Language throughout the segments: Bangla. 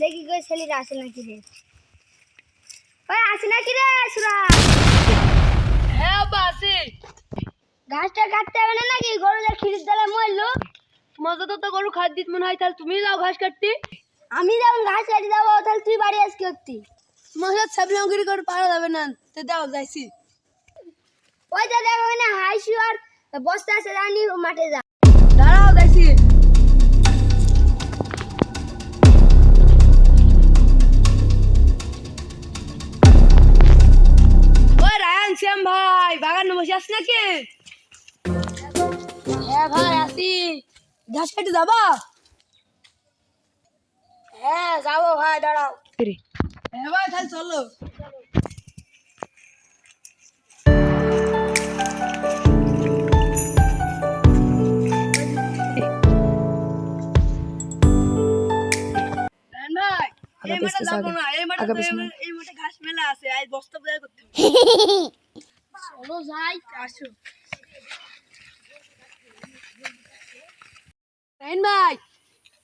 দেখি কই ছেলেরা আসে নাকি রে। ওই আসে নাকি রে সুরা? হ্যাঁ বাসি ঘাসটা কাটতে হবে না নাকি? গরুদের খিরির দালে মরলো। মজা তো গরু খাদ্য দিত মনে হয়, তাহলে তুমি যাও ঘাস কাটতে। আমি যখন ঘাস কাটি যাবো তাহলে তুই বাড়ি আস কি করতি? তোমার সাথে ছাবলঙ্গিরি করে পারা যাবে না, তো দাও যাইছি। ওইটা দেখো না হাইসু আর বস্তা আছে জানি মাঠে যা। দাঁড়াও যাইছি। ওই রায়ান শ্যাম ভাই বাগানে বসে আস নাকি? হ্যাঁ ভাই আসি। ঘাস কাটতে যাবা? হ্যাঁ যাবো ভাই, দাঁড়াও। হ্যাঁ ভাই তাহলে চলো। রায়ান ভাই, এই মাঠে যাবো না, এই মাঠে ঘাস মেলা আছে, আজ বস্তা বোঝাই করতে হবে। চলো যাই। আসো রায়ান ভাই,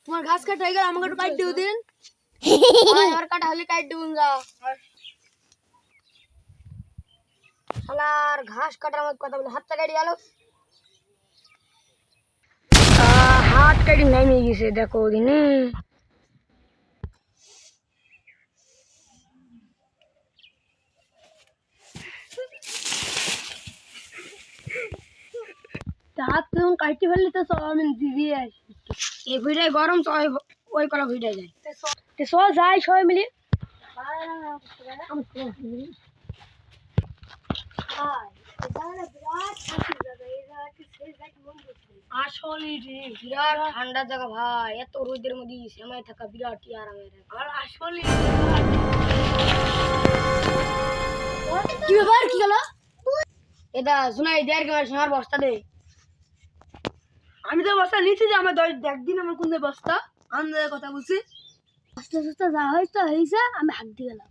তোমার ঘাস কাটা হয়ে গেল, আমাকে একটু কাট দিও দিন। ভাই আর কাটা হলে কাট দিবুন যা। শালার ঘাস কাটার মত কথা বলে হাতটা কেটে গেল। হাত কেটে নেমে গেছে দেখো দিনে। হাত যখন কাটতে ফেললি তো সব আমি দিয়ে আসি। এই ভিড়ে গরম তো ওই করা ভিড়ে যায়। তো সব যাই সবাই মিলে। আসলে রে বিরাট ঠান্ডা জায়গা ভাই, এত রোদের মধ্যে সেমাই থাকা বিরাট আরামের। আর আসলে কি ব্যাপার কি গেল? এটা শোনাই দেড় কেমন সোনার বস্তা দে। আমি তো বস্তা নিচ্ছি যে আমার দেখ দিন আমার কোন বস্তা আমাদের কথা বলছি। আস্তে আস্তে যা হয়েছে হয়েছে, আমি হাত দিয়ে গেলাম।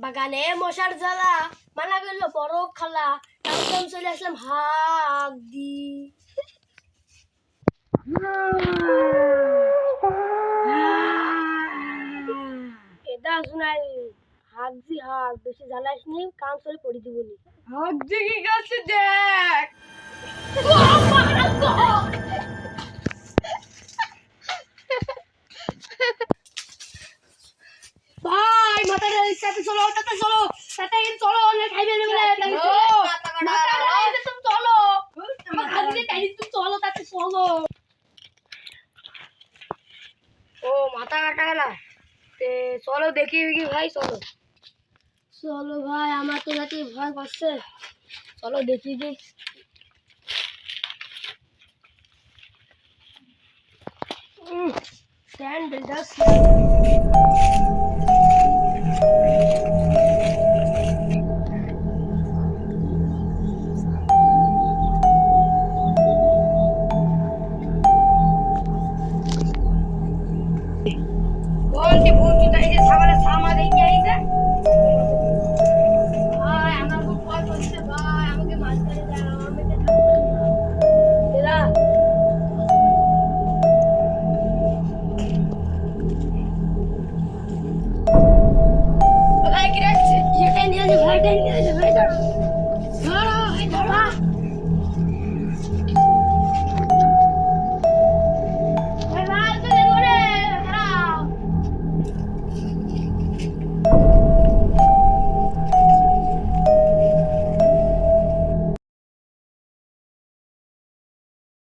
বাগানে মশার জ্বালা মানা করলো বড় খালা, একদম চলে আসলাম হাক দি। এটা শোনাই হাক দি হাক, বেশি জ্বালাস নি, কান চলে পড়ি দিবনি। হাত দিকে গেছে দেখ। ভাই মাথাটা সাথে চলো, তাতে চলো, তাতে চলো, অনেক খাইবে বলে তুমি চলো, আমার খাইবে তাই তুমি চলো, তাতে চলো। ও মাথা কাটা গেল, তে চলো দেখি কি ভাই, চলো চলো ভাই, আমার তো যাতে ভয় করছে, চলো দেখি যে। স্ট্যান্ড